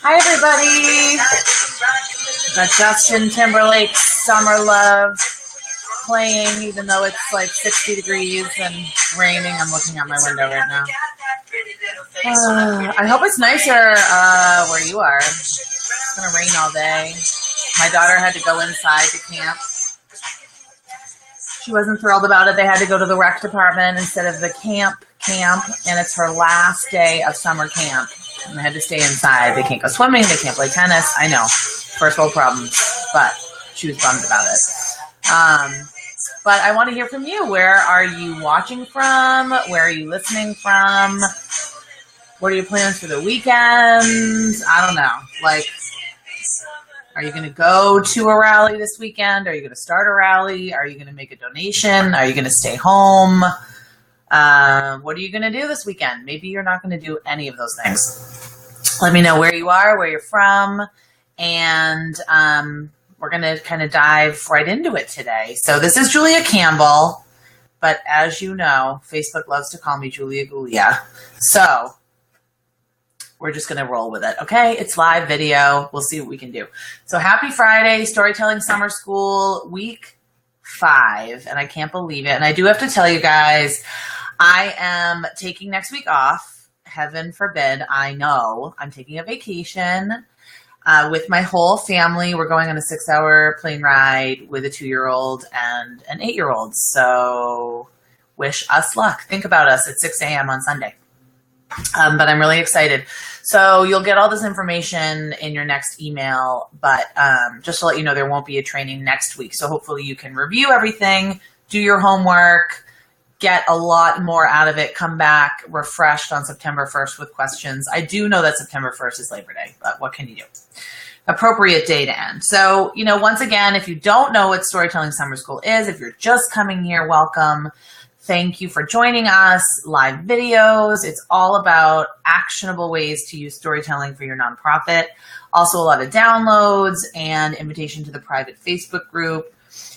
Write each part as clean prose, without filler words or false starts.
Hi, everybody. Got Justin Timberlake, Summer Love playing, even though it's like 60 degrees and raining. I'm looking out my window right now. I hope it's nicer where you are. It's going to rain all day. My daughter had to go inside to camp. She wasn't thrilled about it. They had to go to the rec department instead of the camp, and it's her last day of summer camp. And they had to stay inside. They can't go swimming. They can't play tennis. I know. First world problems. But she was bummed about it. But I want to hear from you. Where are you watching from? Where are you listening from? What are your plans for the weekend? I don't know. Like, are you going to go to a rally this weekend? Are you going to start a rally? Are you going to make a donation? Are you going to stay home? What are you going to do this weekend? Maybe you're not going to do any of those things. Let me know where you are, where you're from, and we're going to kind of dive right into it today. So this is Julia Campbell, but as you know, Facebook loves to call me Julia Gulia. So we're just going to roll with it, okay? It's live video. We'll see what we can do. So happy Friday, Storytelling Summer School, week 5, and I can't believe it. And I do have to tell you guys, I am taking next week off. Heaven forbid, I know. I'm taking a vacation with my whole family. We're going on a 6-hour plane ride with a 2-year-old and an 8-year-old. So wish us luck. Think about us at 6 a.m. on Sunday. But I'm really excited. So you'll get all this information in your next email, but just to let you know, there won't be a training next week. So hopefully you can review everything, do your homework, get a lot more out of it, come back refreshed on September 1st with questions. I do know that September 1st is Labor Day, but what can you do? Appropriate day to end. So, once again, if you don't know what Storytelling Summer School is, if you're just coming here, welcome. Thank you for joining us. Live videos. It's all about actionable ways to use storytelling for your nonprofit. Also a lot of downloads and invitation to the private Facebook group.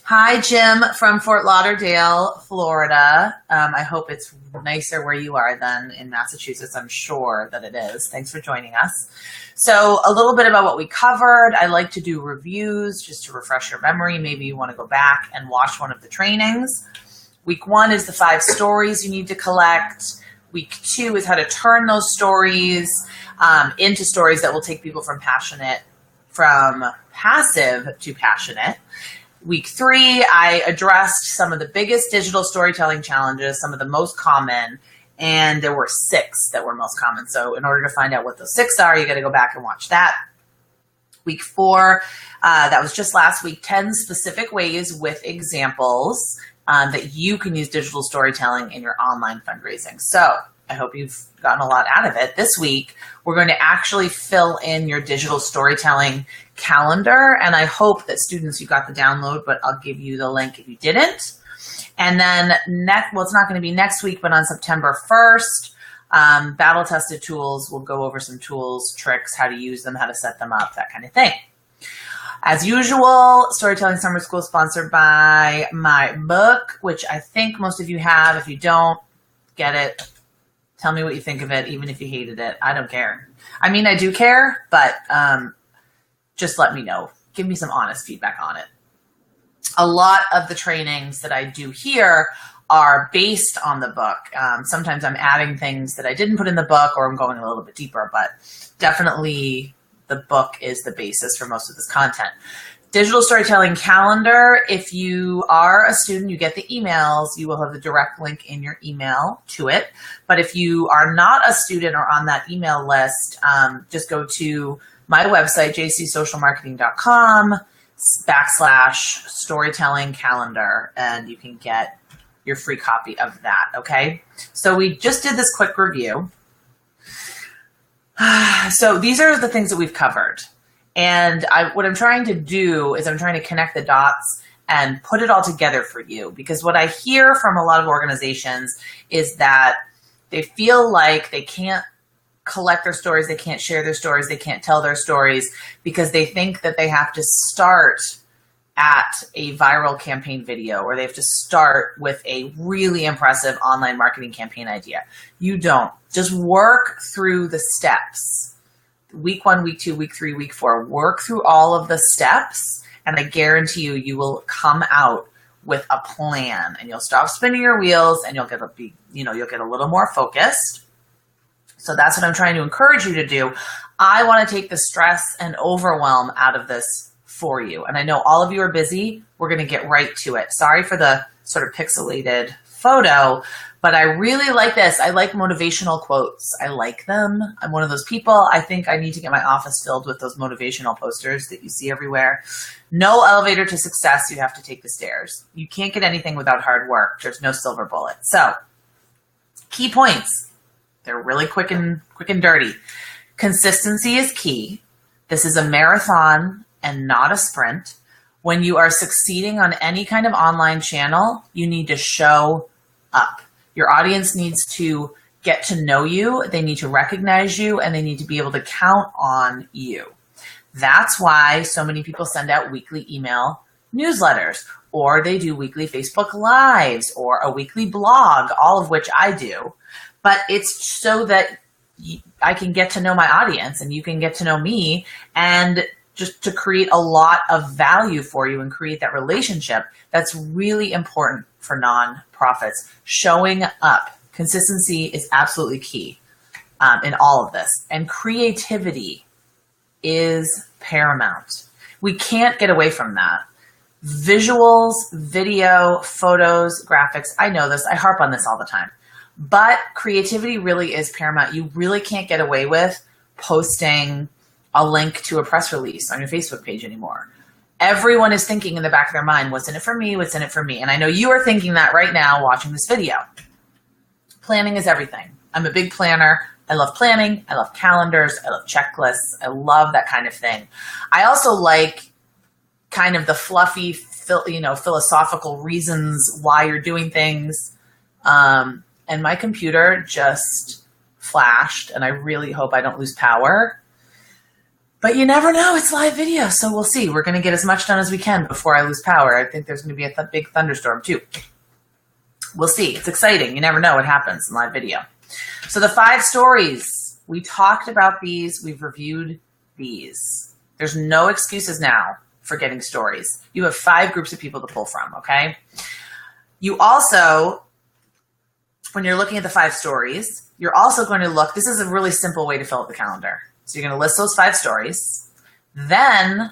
Hi, Jim from Fort Lauderdale, Florida. I hope it's nicer where you are than in Massachusetts. I'm sure that it is. Thanks for joining us. So a little bit about what we covered. I like to do reviews just to refresh your memory. Maybe you want to go back and watch one of the trainings. Week 1 is the 5 stories you need to collect. Week 2 is how to turn those stories into stories that will take people from passive to passionate. Week 3, I addressed some of the biggest digital storytelling challenges, some of the most common, and there were 6 that were most common. So in order to find out what those 6 are, you got to go back and watch that. Week 4, that was just last week, 10 specific ways with examples that you can use digital storytelling in your online fundraising. So I hope you've gotten a lot out of it. This week, we're going to actually fill in your digital storytelling calendar. And I hope that students, you got the download, but I'll give you the link if you didn't. And then it's not going to be next week, but on September 1st, battle tested tools. We'll go over some tools, tricks, how to use them, how to set them up, that kind of thing. As usual, Storytelling Summer School is sponsored by my book, which I think most of you have. If you don't, get it. Tell me what you think of it, even if you hated it. I don't care. I mean, I do care, but just let me know. Give me some honest feedback on it. A lot of the trainings that I do here are based on the book. Sometimes I'm adding things that I didn't put in the book, or I'm going a little bit deeper, but definitely the book is the basis for most of this content. Digital storytelling calendar. If you are a student, you get the emails. You will have the direct link in your email to it. But if you are not a student or on that email list, just go to my website, jcsocialmarketing.com/storytelling calendar, and you can get your free copy of that. Okay. So we just did this quick review. So these are the things that we've covered. And what I'm trying to do is I'm trying to connect the dots and put it all together for you. Because what I hear from a lot of organizations is that they feel like they can't collect their stories, they can't share their stories, they can't tell their stories because they think that they have to start at a viral campaign video, or they have to start with a really impressive online marketing campaign idea. You don't. Just work through the steps. Week 1, week 2, week 3, week 4. Work through all of the steps, and I guarantee you, you will come out with a plan, and you'll stop spinning your wheels, and you'll get a little more focused. So that's what I'm trying to encourage you to do. I want to take the stress and overwhelm out of this for you. And I know all of you are busy. We're going to get right to it. Sorry for the sort of pixelated photo, but I really like this. I like motivational quotes. I like them. I'm one of those people. I think I need to get my office filled with those motivational posters that you see everywhere. No elevator to success. You have to take the stairs. You can't get anything without hard work. There's no silver bullet. So, key points. They're really quick and dirty. Consistency is key. This is a marathon and not a sprint. When you are succeeding on any kind of online channel, you need to show up. Your audience needs to get to know you, they need to recognize you, and they need to be able to count on you. That's why so many people send out weekly email newsletters, or they do weekly Facebook Lives, or a weekly blog, all of which I do. But it's so that I can get to know my audience and you can get to know me, and just to create a lot of value for you and create that relationship. That's really important for nonprofits. Showing up. Consistency is absolutely key in all of this. And creativity is paramount. We can't get away from that. Visuals, video, photos, graphics. I know this. I harp on this all the time. But creativity really is paramount. You really can't get away with posting a link to a press release on your Facebook page anymore. Everyone is thinking in the back of their mind, what's in it for me? What's in it for me? And I know you are thinking that right now watching this video. Planning is everything. I'm a big planner. I love planning. I love calendars. I love checklists. I love that kind of thing. I also like kind of the fluffy, philosophical reasons why you're doing things. And my computer just flashed, and I really hope I don't lose power. But you never know. It's live video, so we'll see. We're going to get as much done as we can before I lose power. I think there's going to be a big thunderstorm, too. We'll see. It's exciting. You never know what happens in live video. So the 5 stories, we talked about these. We've reviewed these. There's no excuses now for getting stories. You have 5 groups of people to pull from, okay? You also, when you're looking at the 5 stories, you're also going to look, this is a really simple way to fill out the calendar. So you're going to list those 5 stories. Then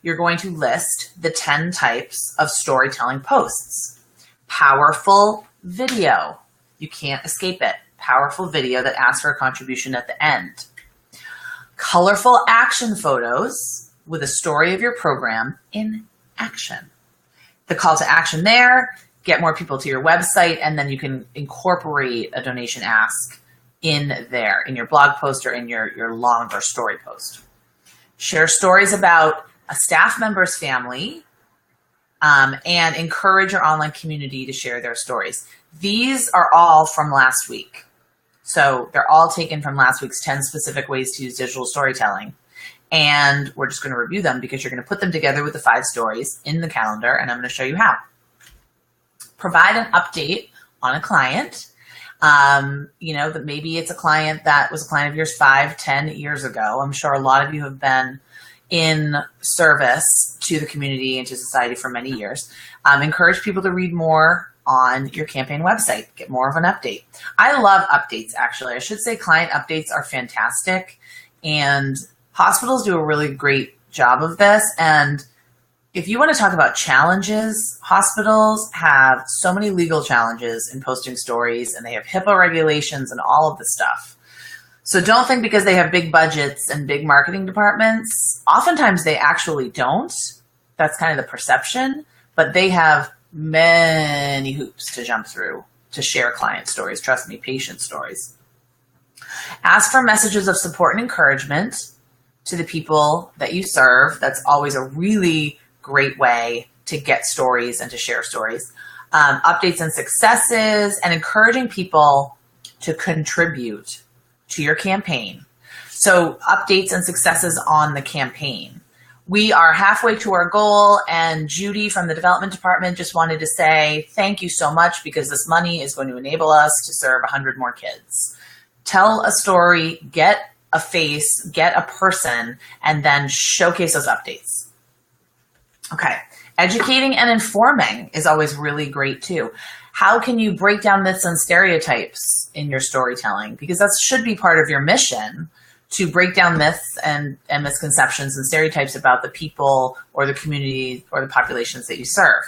you're going to list the 10 types of storytelling posts. Powerful video. You can't escape it. Powerful video that asks for a contribution at the end. Colorful action photos with a story of your program in action. The call to action there, get more people to your website, and then you can incorporate a donation ask in there, in your blog post or in your longer story post. Share stories about a staff member's family, and encourage your online community to share their stories. These are all from last week. So they're all taken from last week's 10 specific ways to use digital storytelling. And we're just going to review them because you're going to put them together with the 5 stories in the calendar, and I'm going to show you how. Provide an update on a client. That maybe it's a client that was a client of yours 5, 10 years ago. I'm sure a lot of you have been in service to the community and to society for many years. Encourage people to read more on your campaign website. Get more of an update. I love updates, actually. I should say client updates are fantastic, and hospitals do a really great job of this. And if you want to talk about challenges, hospitals have so many legal challenges in posting stories, and they have HIPAA regulations and all of the stuff. So don't think because they have big budgets and big marketing departments. Oftentimes they actually don't. That's kind of the perception, but they have many hoops to jump through to share client stories. Trust me, patient stories. Ask for messages of support and encouragement to the people that you serve. That's always a really great way to get stories and to share stories. Updates and successes, and encouraging people to contribute to your campaign. So updates and successes on the campaign. We are halfway to our goal, and Judy from the development department just wanted to say thank you so much, because this money is going to enable us to serve 100 more kids. Tell a story, get a face, get a person, and then showcase those updates. Okay, educating and informing is always really great too. How can you break down myths and stereotypes in your storytelling? Because that should be part of your mission, to break down myths and misconceptions and stereotypes about the people or the community or the populations that you serve.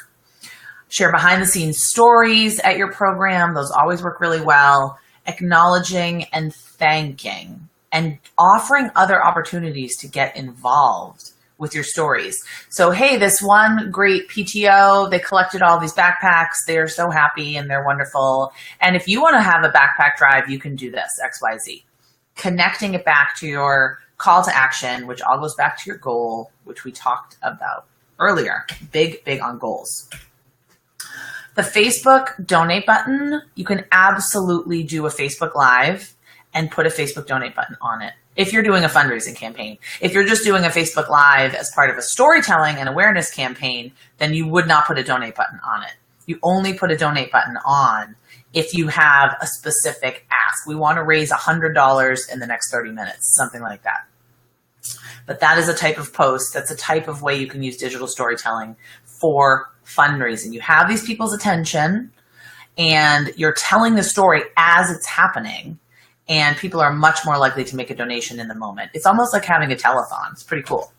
Share behind the scenes stories at your program. Those always work really well. Acknowledging and thanking and offering other opportunities to get involved with your stories. So, hey, this one great PTO, they collected all these backpacks. They're so happy and they're wonderful. And if you want to have a backpack drive, you can do this, XYZ. Connecting it back to your call to action, which all goes back to your goal, which we talked about earlier. Big on goals. The Facebook donate button, you can absolutely do a Facebook Live and put a Facebook donate button on it. If you're doing a fundraising campaign, if you're just doing a Facebook Live as part of a storytelling and awareness campaign, then you would not put a donate button on it. You only put a donate button on if you have a specific ask. We want to raise $100 in the next 30 minutes, something like that. But that is a type of post. That's a type of way you can use digital storytelling for fundraising. You have these people's attention and you're telling the story as it's happening, and people are much more likely to make a donation in the moment. It's almost like having a telethon. It's pretty cool.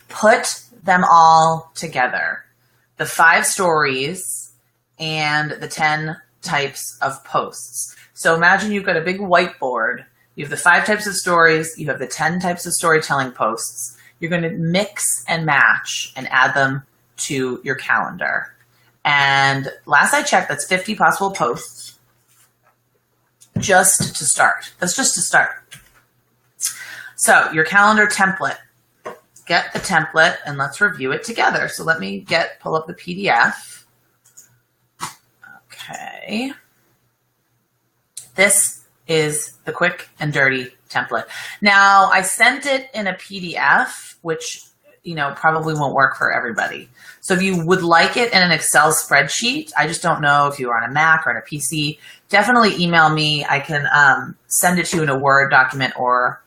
Put them all together. The 5 stories and the 10 types of posts. So imagine you've got a big whiteboard. You have the 5 types of stories. You have the 10 types of storytelling posts. You're going to mix and match and add them to your calendar. And last I checked, that's 50 possible posts just to start. That's just to start. So your calendar template. Get the template and let's review it together. So let me pull up the PDF. Okay. This is the quick and dirty template. Now, I sent it in a PDF, which, probably won't work for everybody. So if you would like it in an Excel spreadsheet, I just don't know if you are on a Mac or on a PC, definitely email me. I can send it to you in a Word document or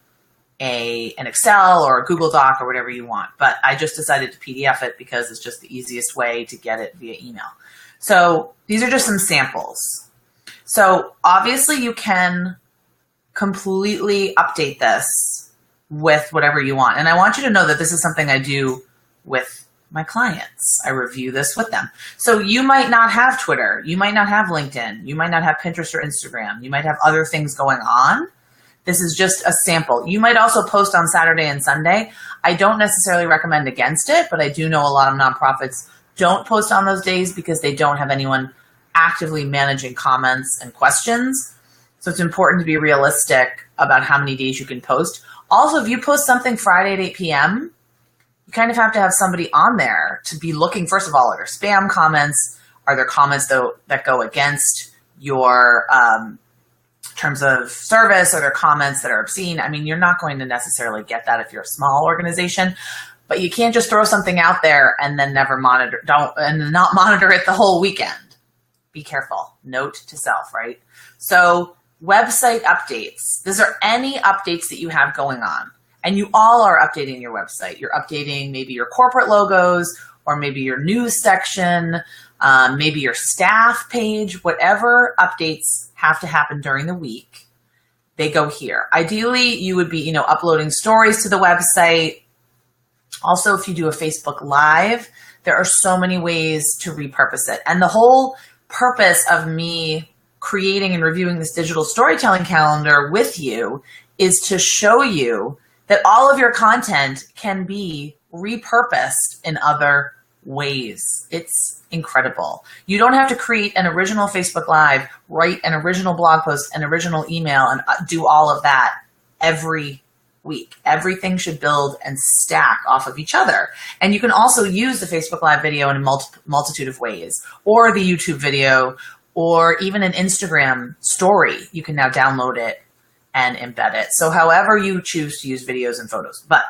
an Excel or a Google Doc or whatever you want. But I just decided to PDF it because it's just the easiest way to get it via email. So these are just some samples. So obviously you can completely update this with whatever you want. And I want you to know that this is something I do with my clients. I review this with them. So you might not have Twitter. You might not have LinkedIn. You might not have Pinterest or Instagram. You might have other things going on. This is just a sample. You might also post on Saturday and Sunday. I don't necessarily recommend against it, but I do know a lot of nonprofits don't post on those days because they don't have anyone actively managing comments and questions. So it's important to be realistic about how many days you can post. Also, if you post something Friday at 8 p.m., you kind of have to have somebody on there to be looking, first of all, are there spam comments? Are there comments that go against your terms of service? Are there comments that are obscene? I mean, you're not going to necessarily get that if you're a small organization, but you can't just throw something out there and then never not monitor it the whole weekend. Be careful. Note to self, right? So website updates. These are any updates that you have going on. And you all are updating your website. You're updating maybe your corporate logos or maybe your news section, maybe your staff page, whatever updates have to happen during the week, they go here. Ideally, you would be, uploading stories to the website. Also, if you do a Facebook Live, there are so many ways to repurpose it. And the whole purpose of me creating and reviewing this digital storytelling calendar with you is to show you that all of your content can be repurposed in other ways. It's incredible. You don't have to create an original Facebook Live, write an original blog post, an original email, and do all of that every week. Everything should build and stack off of each other. And you can also use the Facebook Live video in a multitude of ways, or the YouTube video, or even an Instagram story. You can now download it and embed it. So however you choose to use videos and photos. But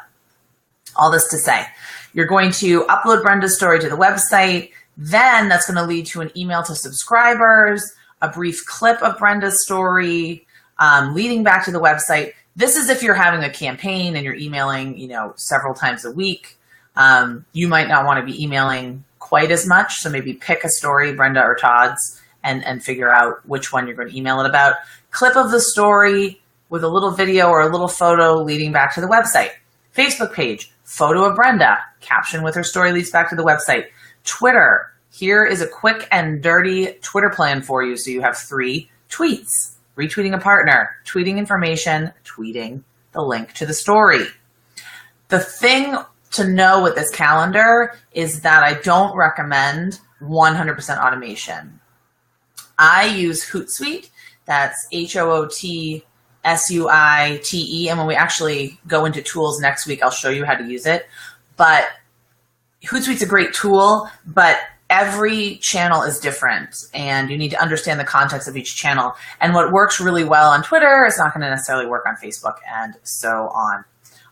All this to say, you're going to upload Brenda's story to the website. Then that's going to lead to an email to subscribers, a brief clip of Brenda's story, leading back to the website. This is if you're having a campaign and you're emailing, several times a week. You might not want to be emailing quite as much. So maybe pick a story, Brenda or Todd's, and figure out which one you're going to email it about. Clip of the story with a little video or a little photo leading back to the website. Facebook page, photo of Brenda, caption with her story leads back to the website. Twitter, here is a quick and dirty Twitter plan for you. So you have 3 tweets: retweeting a partner, tweeting information, tweeting the link to the story. The thing to know with this calendar is that I don't recommend 100% automation. I use Hootsuite. That's HOOTSUITE. And when we actually go into tools next week, I'll show you how to use it. But Hootsuite's a great tool, but every channel is different and you need to understand the context of each channel. And what works really well on Twitter is not going to necessarily work on Facebook, and so on.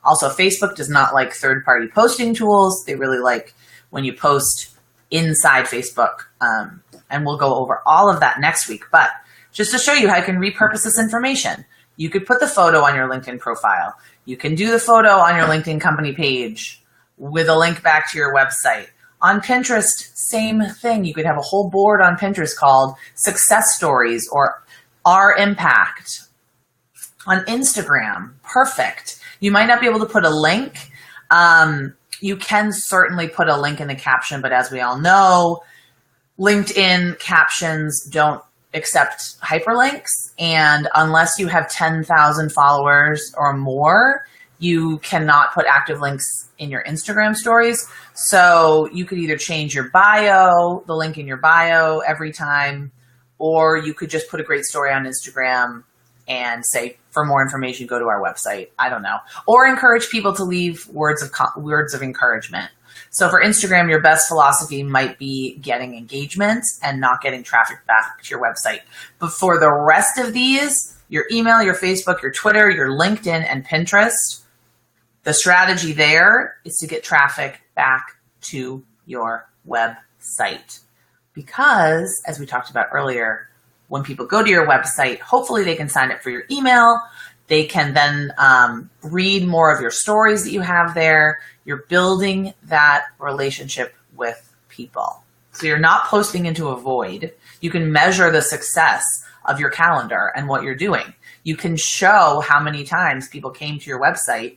Also, Facebook does not like third-party posting tools. They really like when you post inside Facebook. And we'll go over all of that next week. But just to show you how you can repurpose this information, you could put the photo on your LinkedIn profile. You can do the photo on your LinkedIn company page with a link back to your website. On Pinterest, same thing. You could have a whole board on Pinterest called Success Stories or Our Impact. On Instagram, perfect. You might not be able to put a link. You can certainly put a link in the caption, but as we all know, LinkedIn captions don't accept hyperlinks. And unless you have 10,000 followers or more, you cannot put active links in your Instagram stories. So you could either change your bio, the link in your bio every time, or you could just put a great story on Instagram and say, for more information, go to our website. I don't know. Or encourage people to leave words of encouragement. So for Instagram, your best philosophy might be getting engagement and not getting traffic back to your website. But for the rest of these, your email, your Facebook, your Twitter, your LinkedIn, and Pinterest, the strategy there is to get traffic back to your website. Because, as we talked about earlier, when people go to your website, hopefully they can sign up for your email. They can then read more of your stories that you have there. You're building that relationship with people. So you're not posting into a void. You can measure the success of your calendar and what you're doing. You can show how many times people came to your website,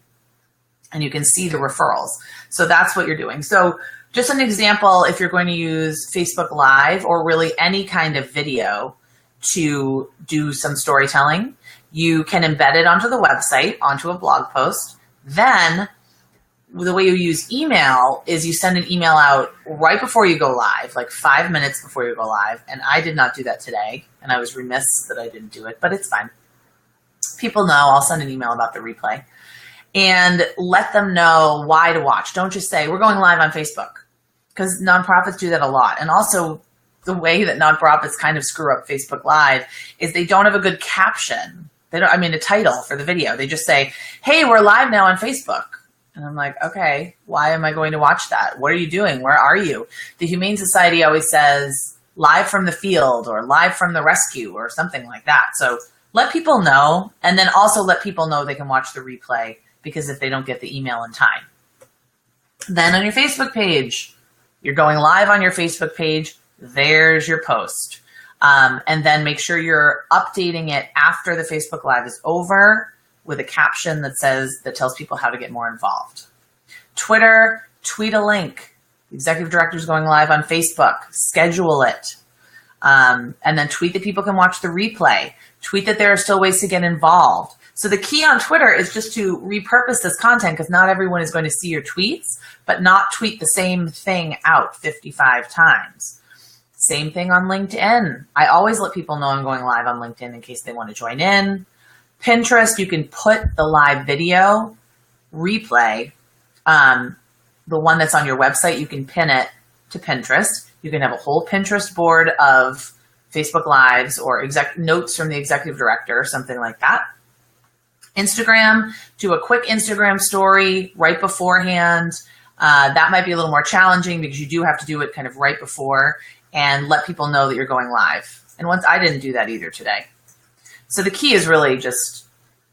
and you can see the referrals. So that's what you're doing. So just an example, if you're going to use Facebook Live or really any kind of video to do some storytelling, you can embed it onto the website, onto a blog post. Then the way you use email is you send an email out right before you go live, like 5 minutes before you go live. And I did not do that today, and I was remiss that I didn't do it, but it's fine. People know. I'll send an email about the replay and let them know why to watch. Don't just say, we're going live on Facebook, because nonprofits do that a lot. And also the way that nonprofits kind of screw up Facebook Live is they don't have a good caption. They don't, a title for the video. They just say, hey, we're live now on Facebook. And I'm like, okay, why am I going to watch that? What are you doing? Where are you? The Humane Society always says live from the field or live from the rescue or something like that. So let people know, and then also let people know they can watch the replay, because if they don't get the email in time. Then on your Facebook page, you're going live on your Facebook page. There's your post. And then make sure you're updating it after the Facebook Live is over with a caption that tells people how to get more involved. Twitter, tweet a link. The executive director is going live on Facebook. Schedule it. And then tweet that people can watch the replay. Tweet that there are still ways to get involved. So the key on Twitter is just to repurpose this content, because not everyone is going to see your tweets, but not tweet the same thing out 55 times. Same thing on LinkedIn. I always let people know I'm going live on LinkedIn in case they want to join in. Pinterest, you can put the live video replay, the one that's on your website, you can pin it to Pinterest. You can have a whole Pinterest board of Facebook Lives or notes from the executive director, something like that. Instagram, do a quick Instagram story right beforehand. That might be a little more challenging because you do have to do it kind of right before and let people know that you're going live. And once I didn't do that either today. So the key is really just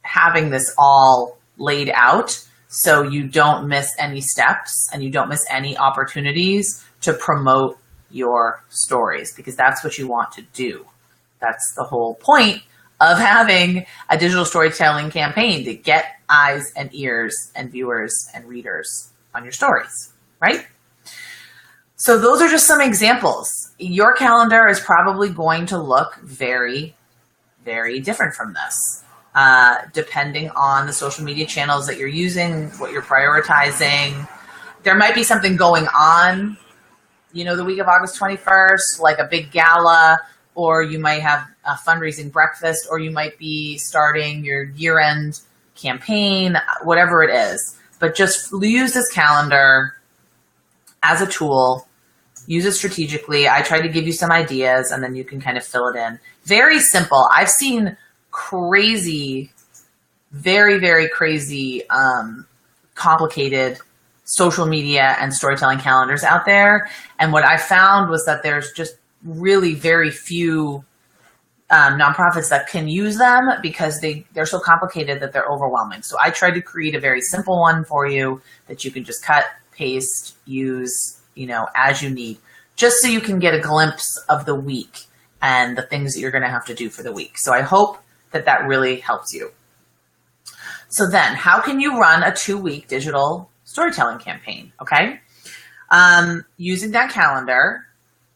having this all laid out so you don't miss any steps and you don't miss any opportunities to promote your stories, because that's what you want to do. That's the whole point of having a digital storytelling campaign, to get eyes and ears and viewers and readers on your stories, right? So those are just some examples. Your calendar is probably going to look very, very different from this, depending on the social media channels that you're using, what you're prioritizing. There might be something going on, the week of August 21st, like a big gala, or you might have a fundraising breakfast, or you might be starting your year-end campaign, whatever it is. But just use this calendar as a tool. Use it strategically. I try to give you some ideas, and then you can kind of fill it in. Very simple. I've seen crazy, very, very crazy, complicated social media and storytelling calendars out there. And what I found was that there's just really very few nonprofits that can use them because they're so complicated that they're overwhelming. So I tried to create a very simple one for you that you can just cut, paste, use, as you need, just so you can get a glimpse of the week and the things that you're going to have to do for the week. So I hope that really helps you. So then, how can you run a 2-week digital storytelling campaign? Okay. Using that calendar,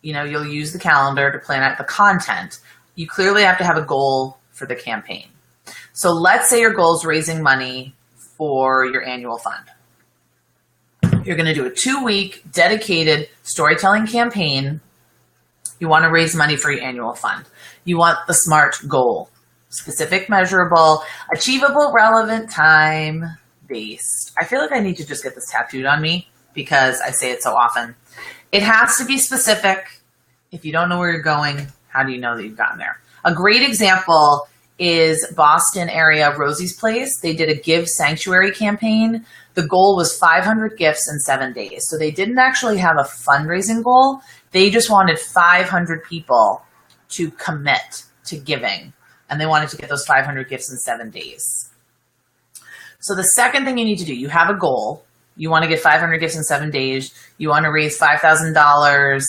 you'll use the calendar to plan out the content. You clearly have to have a goal for the campaign. So let's say your goal is raising money for your annual fund. You're going to do a 2-week dedicated storytelling campaign. You want to raise money for your annual fund. You want the SMART goal: specific, measurable, achievable, relevant, time-based. I feel like I need to just get this tattooed on me because I say it so often. It has to be specific. If you don't know where you're going, how do you know that you've gotten there? A great example is Boston area Rosie's Place. They did a Give Sanctuary campaign. The goal was 500 gifts in 7 days. So they didn't actually have a fundraising goal. They just wanted 500 people to commit to giving. And they wanted to get those 500 gifts in 7 days. So the second thing you need to do, you have a goal. You want to get 500 gifts in 7 days. You want to raise $5,000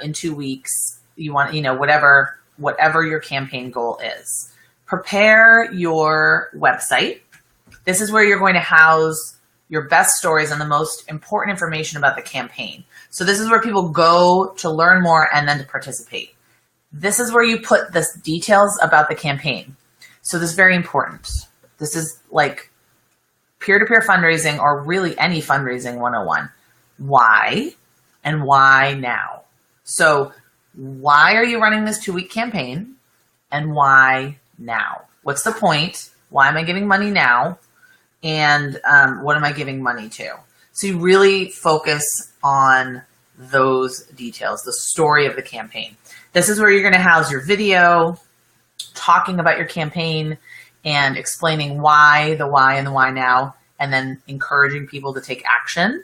in 2 weeks. You want, whatever your campaign goal is. Prepare your website. This is where you're going to house your best stories and the most important information about the campaign. So this is where people go to learn more and then to participate. This is where you put the details about the campaign. So this is very important. This is like peer-to-peer fundraising, or really any fundraising 101. Why and why now? So why are you running this 2-week campaign, and why now? What's the point? Why am I giving money now? And what am I giving money to? So you really focus on those details, the story of the campaign. This is where you're going to house your video, talking about your campaign and explaining why, the why and the why now, and then encouraging people to take action.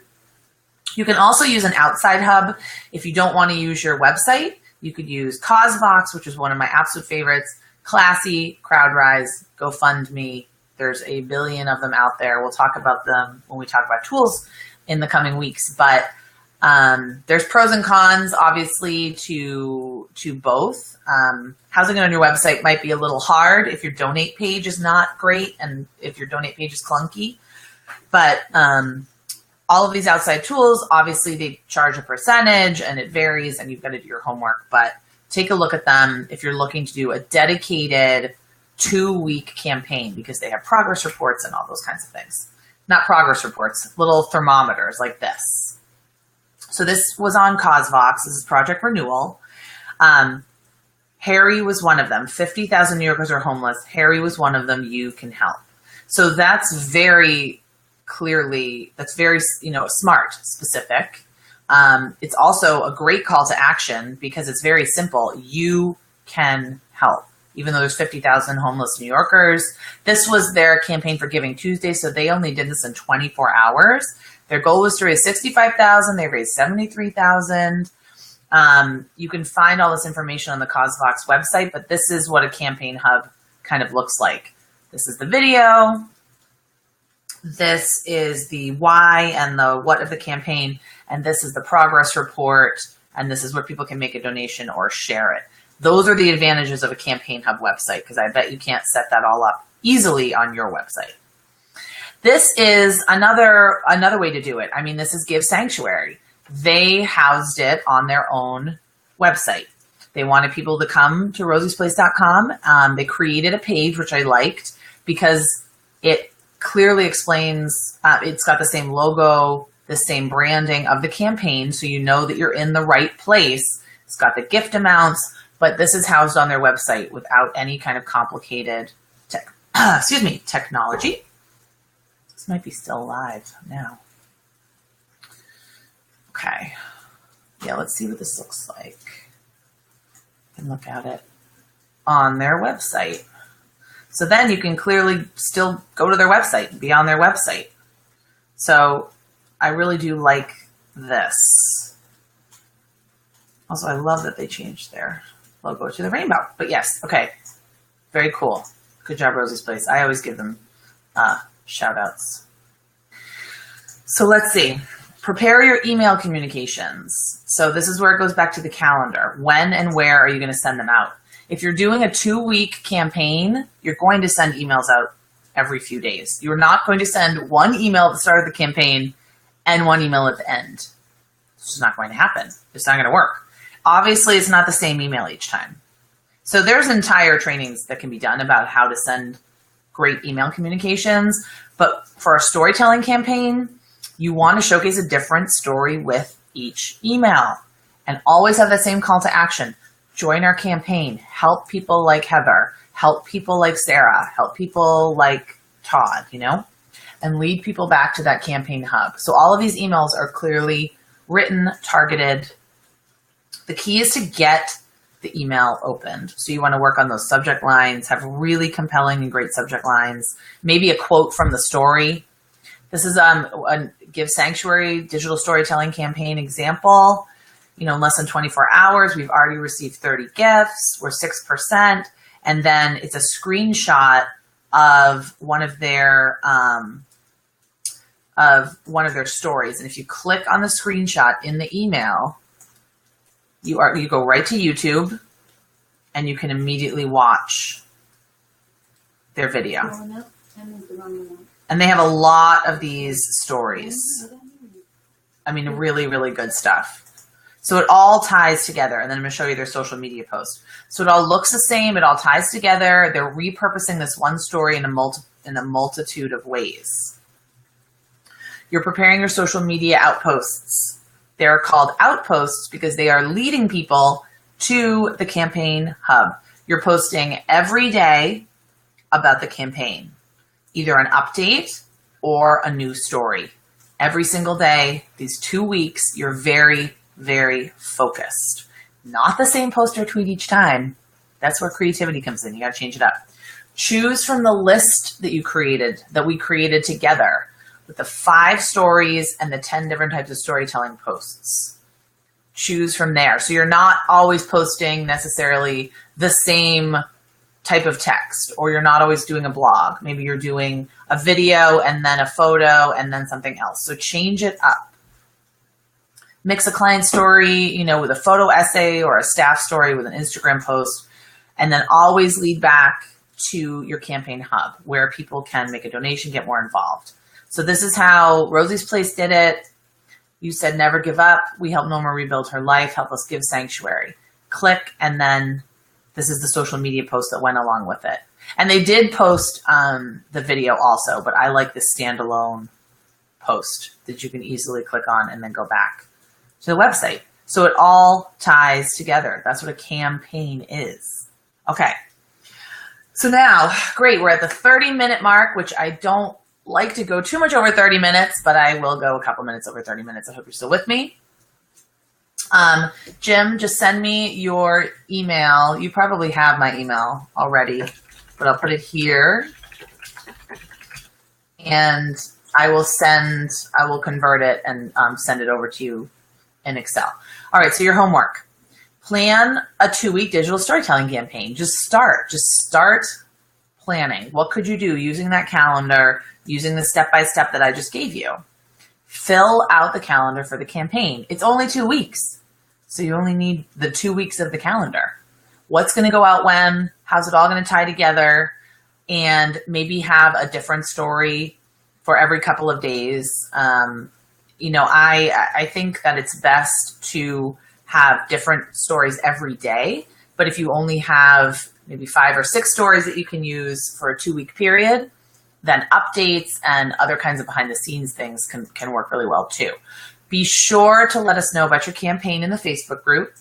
You can also use an outside hub. If you don't want to use your website, you could use CauseVox, which is one of my absolute favorites, Classy, CrowdRise, GoFundMe. There's a billion of them out there. We'll talk about them when we talk about tools in the coming weeks. But there's pros and cons, obviously, to both. Housing it on your website might be a little hard if your donate page is not great and if your donate page is clunky. But all of these outside tools, obviously, they charge a percentage and it varies and you've got to do your homework. But take a look at them if you're looking to do a dedicated 2-week campaign, because they have progress reports and all those kinds of things. Not progress reports, little thermometers like this. So this was on CauseVox. This is Project Renewal. Harry was one of them. 50,000 New Yorkers are homeless. Harry was one of them. You can help. So that's very clearly, that's very, SMART specific. It's also a great call to action because it's very simple. You can help. even though there's 50,000 homeless New Yorkers. This was their campaign for Giving Tuesday, so they only did this in 24 hours. Their goal was to raise 65,000. They raised 73,000. You can find all this information on the CauseVox website, but this is what a campaign hub kind of looks like. This is the video. This is the why and the what of the campaign. And this is the progress report. And this is where people can make a donation or share it. Those are the advantages of a campaign hub website, because I bet you can't set that all up easily on your website. This is another way to do it. I mean, this is Give Sanctuary. They housed it on their own website. They wanted people to come to rosiesplace.com. They created a page, which I liked, because it clearly explains, it's got the same logo, the same branding of the campaign, so you know that you're in the right place. It's got the gift amounts, but this is housed on their website without any kind of complicated technology. This might be still live now. Okay. Yeah, let's see what this looks like. You can look at it on their website. So then you can clearly still go to their website and be on their website. So I really do like this. Also, I love that they changed their logo to the rainbow. But yes, okay. Very cool. Good job, Rosie's Place. I always give them shout outs. So let's see. Prepare your email communications. So this is where it goes back to the calendar. When and where are you going to send them out? If you're doing a 2-week campaign, you're going to send emails out every few days. You're not going to send one email at the start of the campaign and one email at the end. It's just not going to happen. It's not going to work. Obviously, it's not the same email each time. So there's entire trainings that can be done about how to send great email communications. But for a storytelling campaign, you want to showcase a different story with each email and always have that same call to action. Join our campaign, help people like Heather, help people like Sarah, help people like Todd, and lead people back to that campaign hub. So all of these emails are clearly written, targeted. The key is to get the email opened. So you want to work on those subject lines, have really compelling and great subject lines, maybe a quote from the story. This is a Give Sanctuary digital storytelling campaign example. In less than 24 hours, we've already received 30 gifts. We're 6%. And then it's a screenshot of one of their stories. And if you click on the screenshot in the email, you go right to YouTube and you can immediately watch their video. And they have a lot of these stories. I mean, really, really good stuff. So it all ties together. And then I'm going to show you their social media post. So it all looks the same. It all ties together. They're repurposing this one story in a multitude of ways. You're preparing your social media outposts. They're called outposts because they are leading people to the campaign hub. You're posting every day about the campaign, either an update or a new story. Every single day, these 2 weeks, you're very, very focused. Not the same post or tweet each time. That's where creativity comes in. You got to change it up. Choose from the list that we created together with the 5 stories and the 10 different types of storytelling posts. Choose from there. So you're not always posting necessarily the same type of text, or you're not always doing a blog. Maybe you're doing a video and then a photo and then something else. So change it up. Mix a client story, with a photo essay or a staff story with an Instagram post, and then always lead back to your campaign hub where people can make a donation, get more involved. So this is how Rosie's Place did it. You said never give up. We help Norma rebuild her life. Help us give sanctuary. Click, and then this is the social media post that went along with it. And they did post the video also, but I like the standalone post that you can easily click on and then go back to the website. So it all ties together. That's what a campaign is. Okay. So now, great. We're at the 30-minute mark, which I don't like to go too much over 30 minutes, but I will go a couple minutes over 30 minutes. I hope you're still with me. Jim, just send me your email. You probably have my email already, but I'll put it here. And I will convert it and send it over to you in Excel. All right, so your homework. Plan a 2-week digital storytelling campaign. Just start planning. What could you do using that calendar, using the step-by-step that I just gave you? Fill out the calendar for the campaign. It's only 2 weeks, so you only need the 2 weeks of the calendar. What's going to go out when? How's it all going to tie together? And maybe have a different story for every couple of days. I think that it's best to have different stories every day, but if you only have maybe 5 or 6 stories that you can use for a 2-week period, then updates and other kinds of behind the scenes things can work really well too. Be sure to let us know about your campaign in the Facebook group,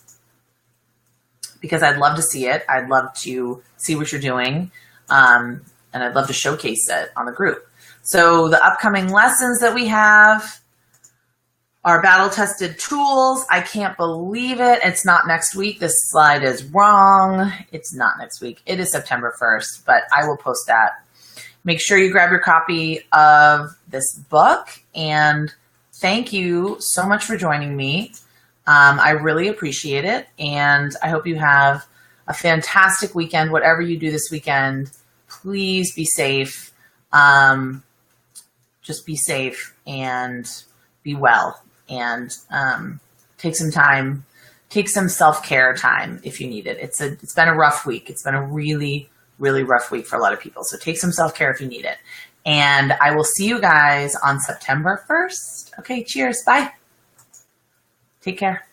because I'd love to see it. I'd love to see what you're doing. And I'd love to showcase it on the group. So the upcoming lessons that we have are battle-tested tools. I can't believe it. It's not next week. This slide is wrong. It's not next week. It is September 1st, but I will post that. Make sure you grab your copy of this book, and thank you so much for joining me. I really appreciate it, and I hope you have a fantastic weekend. Whatever you do this weekend, please be safe. Just be safe and be well, and take some time, take some self-care time if you need it. It's been a rough week. It's been a really, really rough week for a lot of people. So take some self-care if you need it. And I will see you guys on September 1st. Okay, cheers. Bye. Take care.